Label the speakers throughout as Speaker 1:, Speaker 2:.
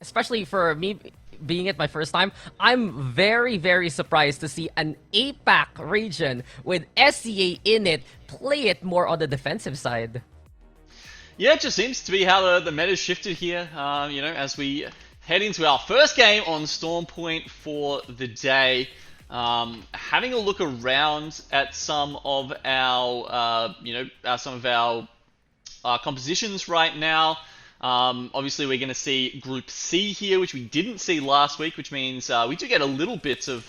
Speaker 1: especially for me being it my first time, I'm very, very surprised to see an APAC region with SCA in it play it more on the defensive side.
Speaker 2: Yeah, it just seems to be how the meta's shifted here. As we head into our first game on Storm Point for the day. Having a look around at some of our, compositions right now. Obviously, we're going to see Group C here, which we didn't see last week, which means we do get a little bit of,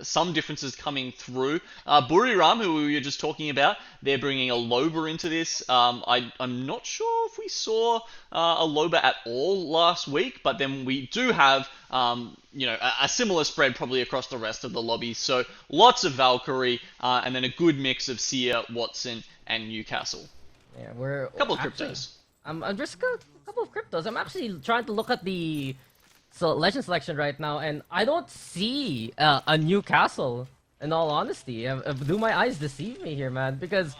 Speaker 2: some differences coming through. Buriram, who we were just talking about, they're bringing a Loba into this. I'm not sure if we saw a Loba at all last week, but then we do have, a similar spread probably across the rest of the lobby. So lots of Valkyrie, and then a good mix of Seer, Watson, and Newcastle.
Speaker 1: Yeah, we're
Speaker 2: a couple of cryptos.
Speaker 1: I'm just a couple of cryptos. I'm actually trying to look at the legend selection right now, and I don't see a Newcastle. In all honesty, do my eyes deceive me here, man? Because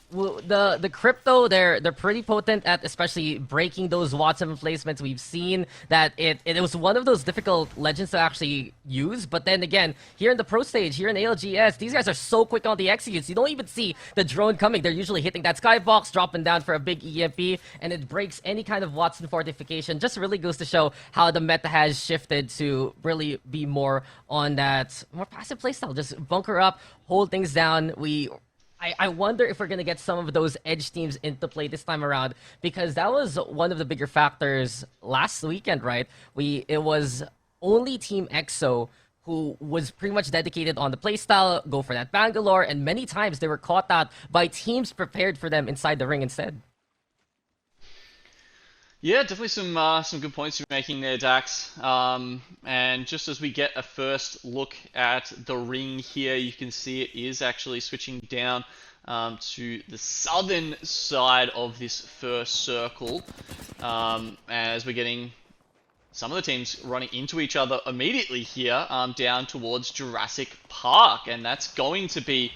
Speaker 1: the crypto, they're pretty potent at especially breaking those Watson placements. We've seen that it was one of those difficult legends to actually use, but then again, here in the pro stage, here in ALGS, these guys are so quick on the executes. You don't even see the drone coming. They're usually hitting that skybox, dropping down for a big EMP, and it breaks any kind of Watson fortification. Just really goes to show how the meta has shifted to really be more on that more passive playstyle. Just bunker up, hold things down. I wonder if we're going to get some of those edge teams into play this time around, because that was one of the bigger factors last weekend, right? It was only Team EXO who was pretty much dedicated on the playstyle, go for that Bangalore, and many times they were caught out by teams prepared for them inside the ring instead.
Speaker 2: Yeah, definitely some good points you're making there, Dax. And just as we get a first look at the ring here, you can see it is actually switching down to the southern side of this first circle, as we're getting some of the teams running into each other immediately here, down towards Jurassic Park, and that's going to be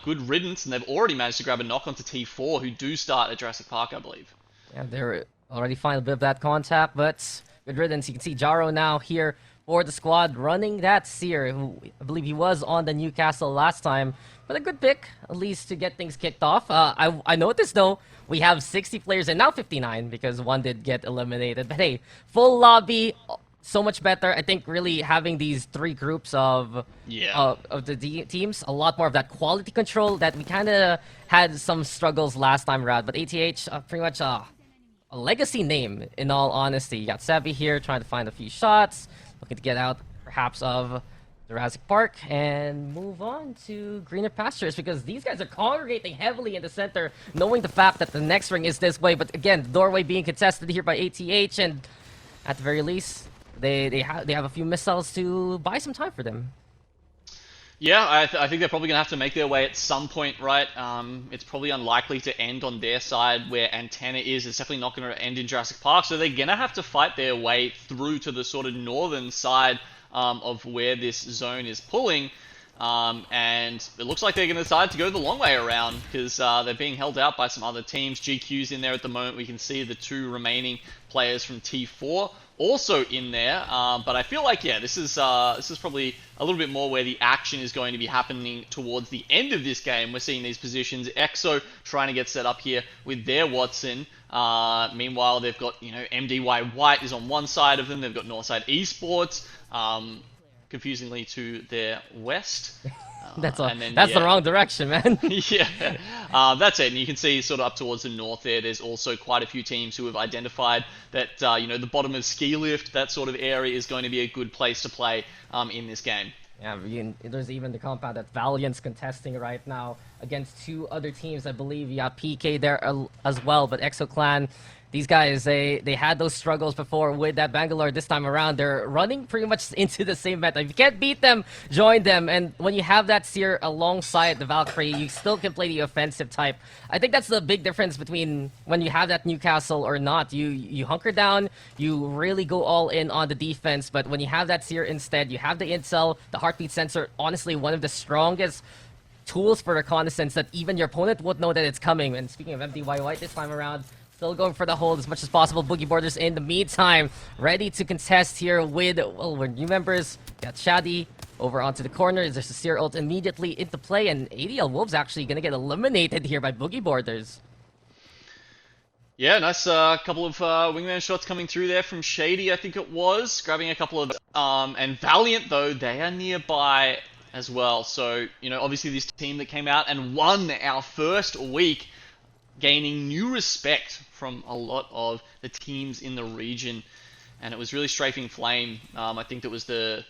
Speaker 2: good riddance, and they've already managed to grab a knock onto T4, who do start at Jurassic Park, I believe.
Speaker 1: Yeah, they're already find a bit of that contact, but good riddance. You can see Jaro now here for the squad running that Seer, who I believe he was on the Newcastle last time. But a good pick, at least to get things kicked off. I noticed, though, we have 60 players and now 59 because one did get eliminated. But hey, full lobby, so much better. I think really having these three groups of the teams, a lot more of that quality control that we kind of had some struggles last time around. But ATH, pretty much a legacy name, in all honesty. You got Sebi here trying to find a few shots, looking to get out perhaps of Jurassic Park and move on to greener pastures, because these guys are congregating heavily in the center, knowing the fact that the next ring is this way. But again, the doorway being contested here by ATH, and at the very least, they have a few missiles to buy some time for them.
Speaker 2: Yeah, I think they're probably going to have to make their way at some point, right? It's probably unlikely to end on their side where Antenna is. It's definitely not going to end in Jurassic Park, so they're going to have to fight their way through to the sort of northern side of where this zone is pulling. And it looks like they're going to decide to go the long way around, because they're being held out by some other teams. GQ's in there at the moment. We can see the two remaining players from T4 also in there, but I feel like, yeah, this is probably a little bit more where the action is going to be happening towards the end of this game. We're seeing these positions. EXO trying to get set up here with their Watson. Meanwhile, they've got, MDY White is on one side of them. They've got Northside Esports, confusingly to their west.
Speaker 1: That's the wrong direction, man.
Speaker 2: Yeah, that's it. And you can see sort of up towards the north there's also quite a few teams who have identified that, the bottom of Ski Lift, that sort of area is going to be a good place to play in this game.
Speaker 1: Yeah, there's even the compound that Valiant's contesting right now against two other teams. I believe, PK there as well, but Exo Clan, these guys, they had those struggles before with that Bangalore. This time around, they're running pretty much into the same meta. If you can't beat them, join them. And when you have that Seer alongside the Valkyrie, you still can play the offensive type. I think that's the big difference between when you have that Newcastle or not. You hunker down, you really go all in on the defense. But when you have that Seer instead, you have the incel, the heartbeat sensor, honestly one of the strongest tools for reconnaissance that even your opponent would know that it's coming. And speaking of MDY White this time around, Still going for the hold as much as possible. Boogie Borders in the meantime, ready to contest here with, well, we're new members. Got Shadi over onto the corner. There's a Seer ult immediately into play, and ADL Wolves actually gonna get eliminated here by Boogie Borders.
Speaker 2: Yeah, nice couple of wingman shots coming through there from Shady, I think it was. Grabbing a couple of... and Valiant, though, they are nearby as well. So, you know, obviously this team that came out and won our first week, gaining new respect from a lot of the teams in the region. And it was really strafing flame. I think that was the...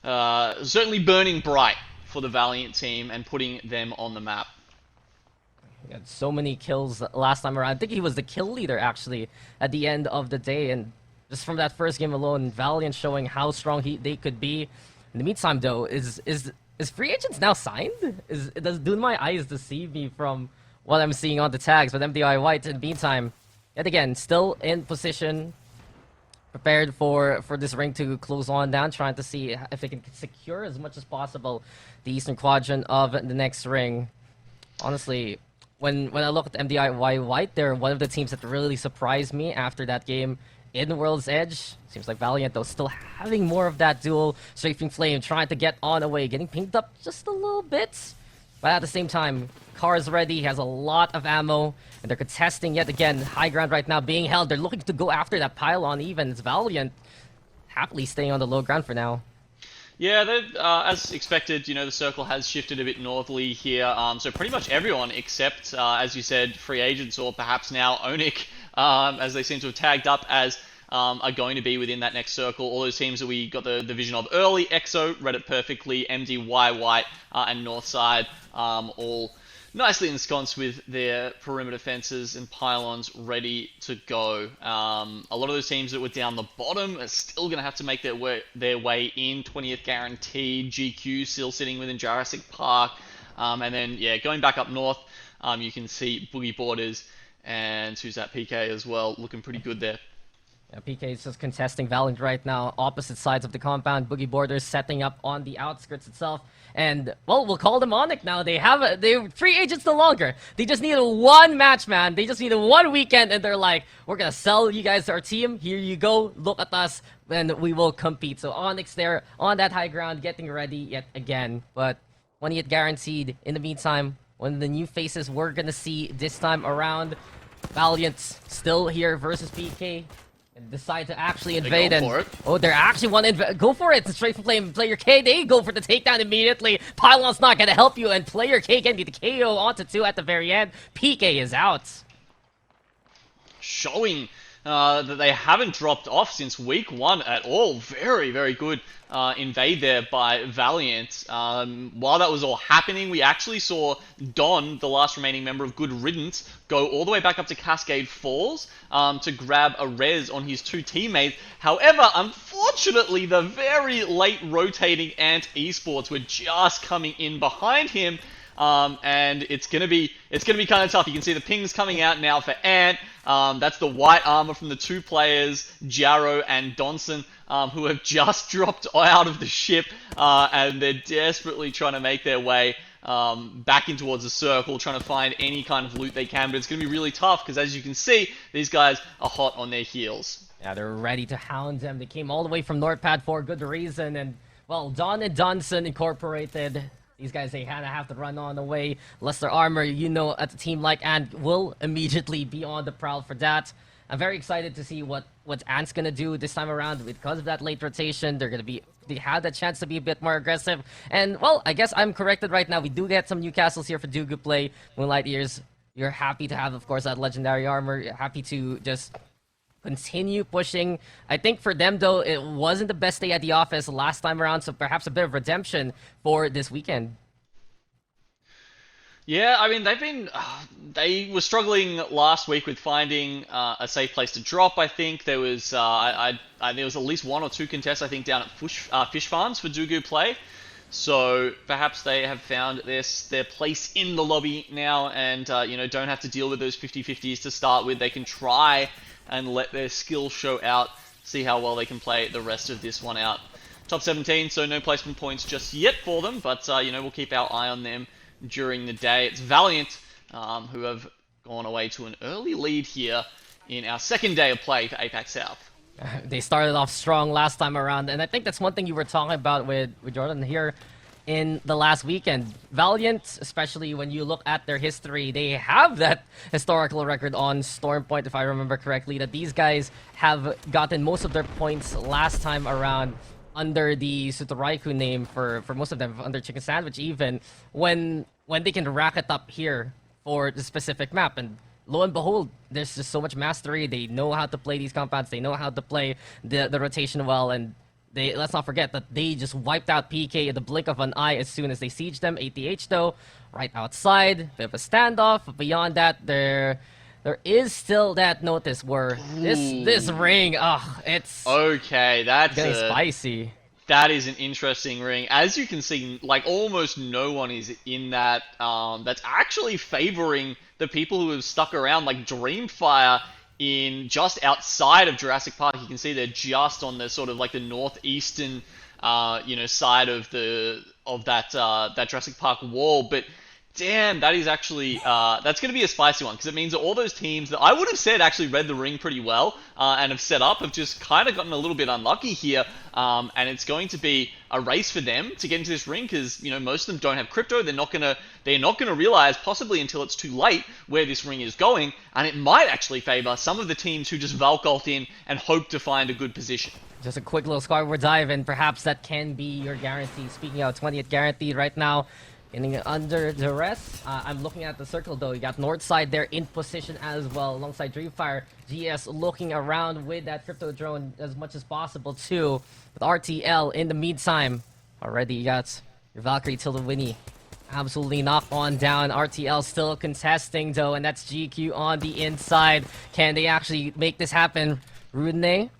Speaker 2: certainly burning bright for the Valiant team and putting them on the map.
Speaker 1: He had so many kills last time around. I think he was the kill leader, actually, at the end of the day. And just from that first game alone, Valiant showing how strong they could be. In the meantime, though, is free agents now signed? Do my eyes deceive me from what I'm seeing on the tags? But MDI White, in the meantime, yet again, still in position, prepared for this ring to close on down, trying to see if they can secure as much as possible the Eastern Quadrant of the next ring. Honestly, when I look at MDI White, they're one of the teams that really surprised me after that game in World's Edge. Seems like Valiant, though, still having more of that dual strafing flame, trying to get on away, getting pinged up just a little bit. But at the same time, Car's ready, he has a lot of ammo, and they're contesting yet again. High ground right now being held. They're looking to go after that pylon even. It's Valiant happily staying on the low ground for now.
Speaker 2: Yeah, as expected, you know, the circle has shifted a bit northerly here. So pretty much everyone except, as you said, free agents or perhaps now Onyx, as they seem to have tagged up as are going to be within that next circle. All those teams that we got the vision of early, EXO, read it perfectly, MDY White, and Northside, all nicely ensconced with their perimeter fences and pylons ready to go. A lot of those teams that were down the bottom are still going to have to make their way in. 20th guaranteed, GQ still sitting within Jurassic Park. And then, yeah, going back up north, you can see Boogie Borders and who's that, PK as well, looking pretty good there.
Speaker 1: Yeah, PK is just contesting Valiant right now, opposite sides of the compound. Boogie Borders setting up on the outskirts itself. And, well, we'll call them Onyx now. They're free agents no longer. They just needed one match, man. They just needed one weekend, and they're like, we're gonna sell you guys our team. Here you go. Look at us, and we will compete. So Onyx there on that high ground, getting ready yet again. But 20th guaranteed. In the meantime, one of the new faces we're gonna see this time around, Valiant still here versus PK. And decide to actually invade.
Speaker 2: They go for it.
Speaker 1: Oh, they're actually want to go for it. Straight for flame. Player K, they go for the takedown immediately. Pylon's not going to help you, and Player K can get the KO onto 2 at the very end. PK is out.
Speaker 2: Showing that they haven't dropped off since week 1 at all. Very, very good invade there by Valiant. While that was all happening, we actually saw Don, the last remaining member of Good Riddance, go all the way back up to Cascade Falls to grab a res on his 2 teammates. However, unfortunately, the very late rotating Ant Esports were just coming in behind him. And it's gonna be kind of tough. You can see the pings coming out now for Ant. That's the white armor from the 2 players, Jarrow and Donson, who have just dropped out of the ship, and they're desperately trying to make their way back in towards the circle, trying to find any kind of loot they can. But it's gonna be really tough because, as you can see, these guys are hot on their heels.
Speaker 1: Yeah, they're ready to hound them. They came all the way from NordPad for good reason, and well, Don and Donson Incorporated. These guys, they kind of have to run on away. Lesser armor, you know, at a team like Ant will immediately be on the prowl for that. I'm very excited to see what Ant's gonna do this time around because of that late rotation. They had the chance to be a bit more aggressive. And, well, I guess I'm corrected right now. We do get some new castles here for Dugu play. Moonlight Ears, you're happy to have, of course, that legendary armor. You're happy to just continue pushing. I think for them, though, it wasn't the best day at the office last time around, so perhaps a bit of redemption for this weekend.
Speaker 2: Yeah, I mean, they were struggling last week with finding a safe place to drop. I think there was there was at least 1 or 2 contests, I think, down at fish farms for Dugu play. So perhaps they have found their place in the lobby now, and you know, don't have to deal with those 50-50s to start with. They can try and let their skill show out, see how well they can play the rest of this one out. Top 17, so no placement points just yet for them, but you know, we'll keep our eye on them during the day. It's Valiant who have gone away to an early lead here in our second day of play for Apac South.
Speaker 1: They started off strong last time around, and I think that's one thing you were talking about with Jordan here in the last weekend. Valiant, especially when you look at their history, they have that historical record on Storm Point, if I remember correctly, that these guys have gotten most of their points last time around under the Sutoraiku name for most of them, under Chicken Sandwich even, when they can rack it up here for the specific map. And lo and behold, there's just so much mastery. They know how to play these compounds. They know how to play the rotation well. And let's not forget that they just wiped out PK in the blink of an eye as soon as they sieged them. ATH though, right outside, bit of a standoff. But beyond that, there is still that notice where this ring, it's
Speaker 2: okay. That's
Speaker 1: getting spicy.
Speaker 2: That is an interesting ring. As you can see, like almost no one is in that. That's actually favoring the people who have stuck around, like Dreamfire in just outside of Jurassic Park. You can see they're just on the sort of like the northeastern, side of that Jurassic Park wall. But damn, that is actually that's going to be a spicy one, because it means that all those teams that I would have said actually read the ring pretty well and have set up have just kind of gotten a little bit unlucky here, and it's going to be a race for them to get into this ring, because most of them don't have crypto. They're not gonna realize, possibly until it's too late, where this ring is going, and it might actually favor some of the teams who just Valk ult in and hope to find a good position.
Speaker 1: Just a quick little skyward dive, and perhaps that can be your guarantee. Speaking of 20th guaranteed right now, getting under duress. I'm looking at the circle though. You got north side there in position as well, alongside Dreamfire. GS looking around with that crypto drone as much as possible too. With RTL in the meantime, already you got your Valkyrie Tilda Winnie absolutely knocked on down. RTL still contesting though, and that's GQ on the inside. Can they actually make this happen? Rudene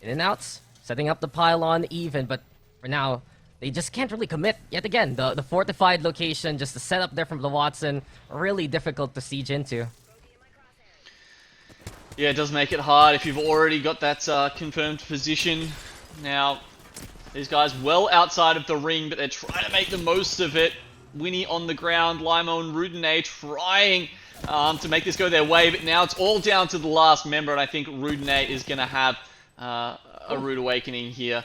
Speaker 1: in and outs, setting up the pylon even, but for now, they just can't really commit. Yet again, the fortified location, just the setup there from the Watson, really difficult to siege into.
Speaker 2: Yeah, it does make it hard if you've already got that confirmed position. Now, these guys well outside of the ring, but they're trying to make the most of it. Winnie on the ground, Limo and Rudene trying to make this go their way, but now it's all down to the last member, and I think Rudene is going to have a rude awakening here.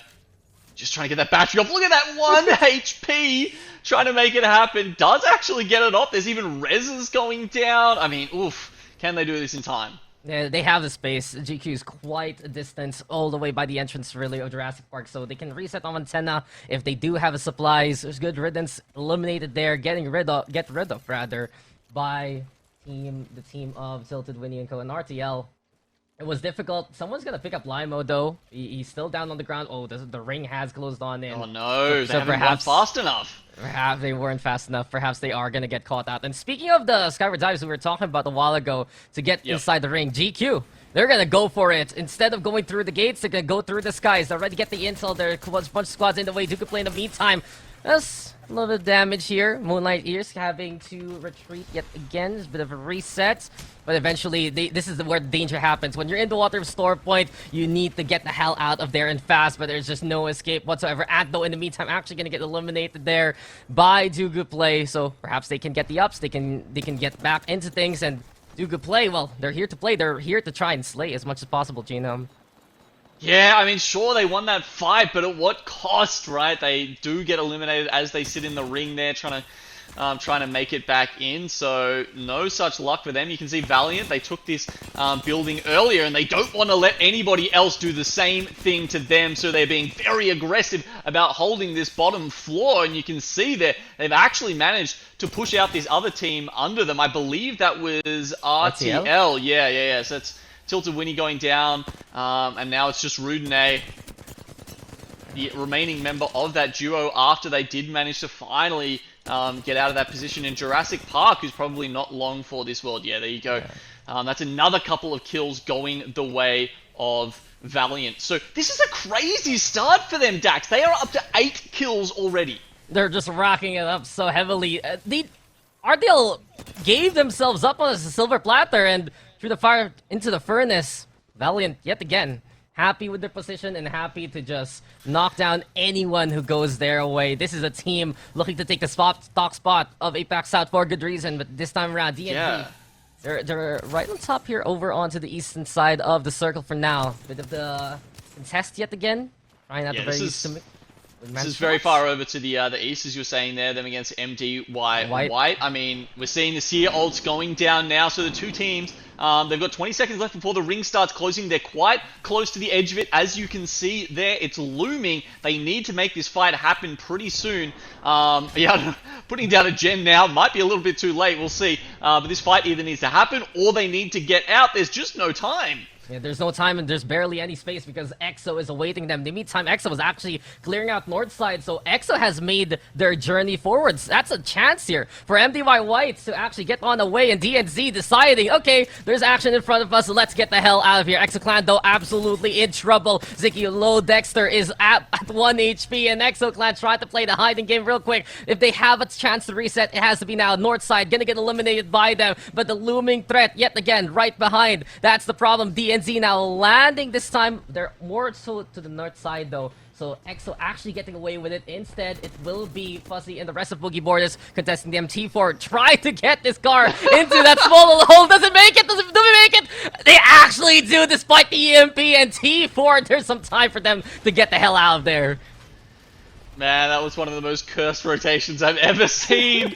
Speaker 2: Just trying to get that battery off. Look at that 1 HP trying to make it happen. Does actually get it off. There's even reses going down. I mean, oof. Can they do this in time?
Speaker 1: Yeah, they have the space. GQ is quite a distance all the way by the entrance, really, of Jurassic Park, so they can reset on antenna if they do have the supplies. There's good riddance eliminated there, get rid of by the team of Tilted Winnie and Co. and RTL. It was difficult. Someone's gonna pick up Limo though. He's still down on the ground. Oh, the ring has closed on in.
Speaker 2: Oh no, they haven't gone fast enough.
Speaker 1: Perhaps they weren't fast enough. Perhaps they are gonna get caught out. And speaking of the skyward dives we were talking about a while ago to get inside the ring, GQ, they're gonna go for it. Instead of going through the gates, they're gonna go through the skies. They're ready to get the intel. There's a bunch of squads in the way. Duke play in the meantime. That's a little bit of damage here. Moonlight Ears having to retreat yet again. It's a bit of a reset. But eventually, this is where the danger happens. When you're in the water of Store Point, you need to get the hell out of there and fast, but there's just no escape whatsoever. Addo, in the meantime, actually going to get eliminated there by Do Good Play. So perhaps they can get the ups. They can get back into things. And Do Good Play, well, they're here to play. They're here to try and slay as much as possible, Genome.
Speaker 2: Yeah, I mean, sure, they won that fight, but at what cost, right? They do get eliminated as they sit in the ring there, trying to make it back in. So no such luck for them. You can see Valiant, they took this building earlier, and they don't want to let anybody else do the same thing to them. So they're being very aggressive about holding this bottom floor. And you can see that they've actually managed to push out this other team under them. I believe that was RTL. Yeah. So that's Tilted Winnie going down, and now it's just Rudene, the remaining member of that duo, after they did manage to finally get out of that position. In Jurassic Park, who's probably not long for this world. Yeah, there you go. That's another couple of kills going the way of Valiant. So this is a crazy start for them, Dax. They are up to 8 kills already.
Speaker 1: They're just racking it up so heavily. RTL gave themselves up on a silver platter and threw the fire into the furnace. Valiant, yet again, happy with their position and happy to just knock down anyone who goes their way. This is a team looking to take the stock spot of Apac South for good reason, but this time around, DNP They're right on top here, over onto the eastern side of the circle for now. Bit of the contest yet again. Trying at
Speaker 2: Yeah,
Speaker 1: the very
Speaker 2: this
Speaker 1: least to
Speaker 2: this is very far over to the east, as you're saying there, them against MDY White. I mean, we're seeing the Seer ults going down now, so the two teams, they've got 20 seconds left before the ring starts closing. They're quite close to the edge of it. As you can see there, it's looming. They need to make this fight happen pretty soon. Yeah, putting down a gen now might be a little bit too late. We'll see. But this fight either needs to happen or they need to get out. There's just no time.
Speaker 1: Yeah, there's no time and there's barely any space because EXO is awaiting them. In the meantime, EXO was actually clearing out north side, so EXO has made their journey forwards. That's a chance here for MDY Whites to actually get on the way, and DNZ deciding, okay, there's action in front of us, so let's get the hell out of here. EXO Clan, though, absolutely in trouble. Ziki Low Dexter is at 1 HP, and EXO Clan tried to play the hiding game real quick. If they have a chance to reset, it has to be now. North side gonna get eliminated by them, but the looming threat, yet again, right behind. That's the problem. DNZ now landing this time. They're more so to the north side though, so EXO actually getting away with it. Instead, it will be Fuzzy and the rest of Boogie Borders contesting the MT4. Try to get this car into that small little hole. Doesn't make it. Doesn't make it. They actually do, despite the EMP and T4. There's some time for them to get the hell out of there.
Speaker 2: Man, that was one of the most cursed rotations I've ever seen.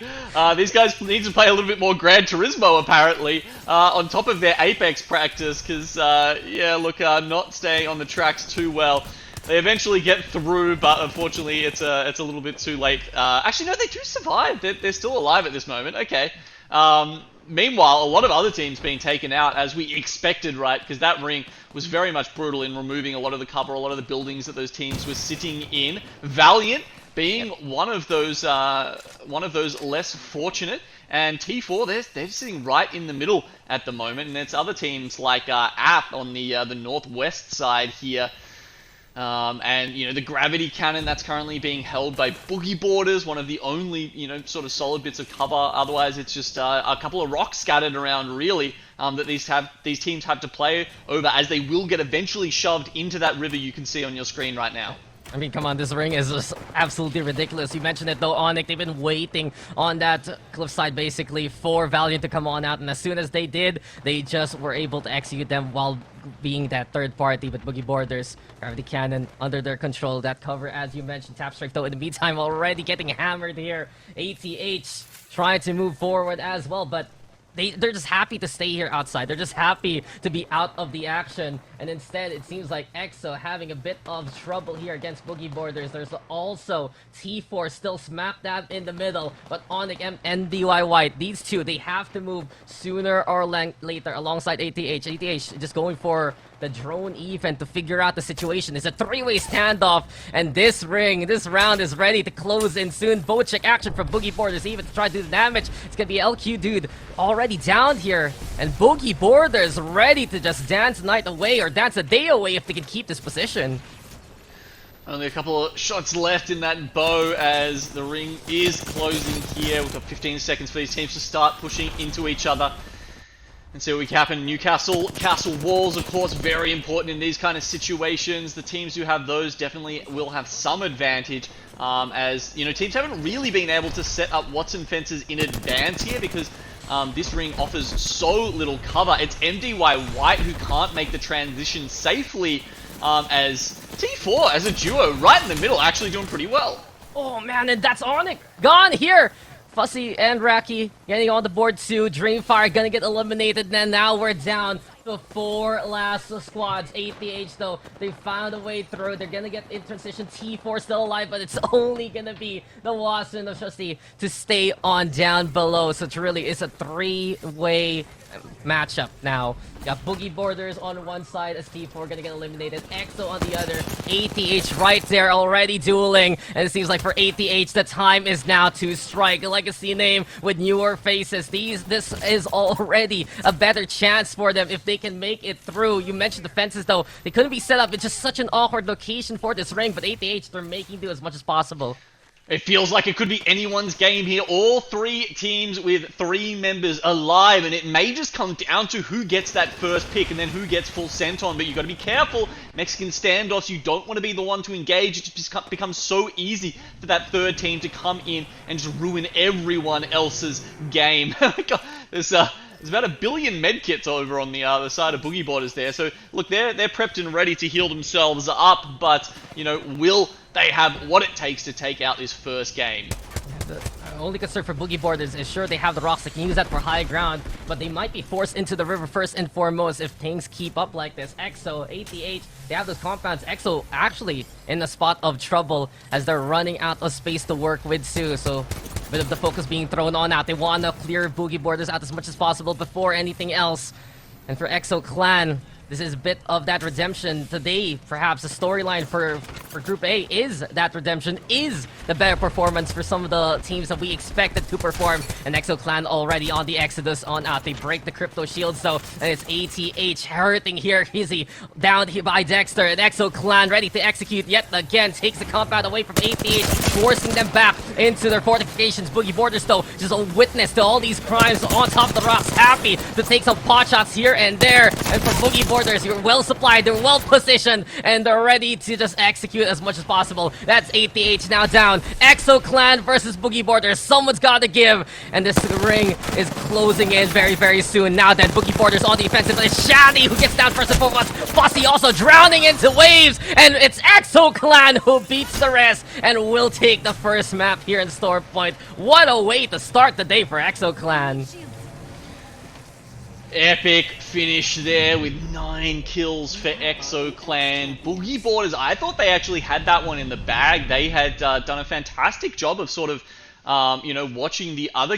Speaker 2: These guys need to play a little bit more Gran Turismo, apparently, on top of their Apex practice, because, yeah, look, not staying on the tracks too well. They eventually get through, but unfortunately, it's a little bit too late. Actually, no, they do survive. They're still alive at this moment. Okay. Meanwhile, a lot of other teams being taken out, as we expected, right? Because that ring was very much brutal in removing a lot of the cover, a lot of the buildings that those teams were sitting in. Valiant being one of those less fortunate, and T4 they're sitting right in the middle at the moment, and it's other teams like App on the northwest side here. And, you know, the gravity cannon that's currently being held by Boogie Borders, one of the only, you know, sort of solid bits of cover. Otherwise, it's just a couple of rocks scattered around, really, that these teams have to play over, as they will get eventually shoved into that river you can see on your screen right now.
Speaker 1: I mean, come on, this ring is just absolutely ridiculous. You mentioned it though, Onyx, they've been waiting on that cliffside basically for Valiant to come on out, and as soon as they did, they just were able to execute them while being that third party with Boogie Borders, Gravity Cannon under their control. That cover, as you mentioned, Tap Strike though, in the meantime, already getting hammered here. ATH trying to move forward as well, but they're just happy to stay here outside. They're just happy to be out of the action. And instead, it seems like EXO having a bit of trouble here against Boogie Borders. There's also T4 still smack dab in the middle. But Onyx and MDY White, these two, they have to move sooner or later alongside ATH. ATH just going for the drone event to figure out the situation. It's a three-way standoff, and this round is ready to close in soon. Bow check action from Boogie Borders even to try to do the damage. It's gonna be LQ dude already down here, and Boogie Borders ready to just dance the night away, or dance a day away if they can keep this position.
Speaker 2: Only a couple of shots left in that bow as the ring is closing here. We've got 15 seconds for these teams to start pushing into each other and see what can happen. Newcastle castle walls, of course, very important in these kind of situations. The teams who have those definitely will have some advantage, as you know, teams haven't really been able to set up Watson fences in advance here because this ring offers so little cover. It's MDY White who can't make the transition safely, as T4 as a duo right in the middle, actually doing pretty well.
Speaker 1: Oh man, and that's Onyx gone here. Fussy and Raki getting on the board too. Dreamfire gonna get eliminated, and now we're down to 4 last squads. ATH though, they found a way through. They're gonna get in transition. T4 still alive, but it's only gonna be the Watson of Shusty to stay on down below. So it's a 3-way matchup now. Got Boogie Borders on one side as T4 gonna get eliminated. EXO on the other. ATH right there already dueling. And it seems like for ATH, the time is now to strike. A legacy name with newer faces. This is already a better chance for them if they can make it through. You mentioned the fences though. They couldn't be set up. It's just such an awkward location for this ring. But ATH, they're making do as much as possible.
Speaker 2: It feels like it could be anyone's game here. All 3 teams with 3 members alive, and it may just come down to who gets that first pick and then who gets full sent on. But you've got to be careful. Mexican standoffs, you don't want to be the one to engage. It just becomes so easy for that third team to come in and just ruin everyone else's game. God, There's about 1 billion medkits over on the other side of Boogie Borders there. So look, they're prepped and ready to heal themselves up, but you know, will they have what it takes to take out this first game?
Speaker 1: The only concern for Boogie Borders is sure they have the rocks that can use that for high ground, but they might be forced into the river first and foremost if things keep up like this. EXO, ATH, they have those compounds. EXO actually in a spot of trouble as they're running out of space to work with Sue, so a bit of the focus being thrown on out. They want to clear Boogie Borders out as much as possible before anything else. And for EXO Clan, this is a bit of that redemption. Today, perhaps the storyline for Group A is that redemption, is the better performance for some of the teams that we expected to perform. And EXO Clan already on the Exodus on out. They break the crypto shields though, and it's ATH hurting here. Easy down here by Dexter, and EXO Clan ready to execute yet again. Takes the compound away from ATH, forcing them back into their fortifications. Boogie Borders though, just a witness to all these crimes on top of the rocks. Happy to take some pot shots here and there. And for Boogie Borders, you're well supplied, they're well positioned, and they're ready to just execute as much as possible. That's ATH now down. EXO Clan versus Boogie Borders. Someone's got to give, and this ring is closing in very, very soon. Now then, Boogie Borders on the offensive. It's Shadi who gets down first and foremost. Fussy also drowning into waves, and it's EXO Clan who beats the rest and will take the first map here in Storm Point. What a way to start the day for EXO Clan.
Speaker 2: Epic finish there with 9 kills for EXO Clan. Boogie Borders, I thought they actually had that one in the bag. They had done a fantastic job of sort of, you know, watching the other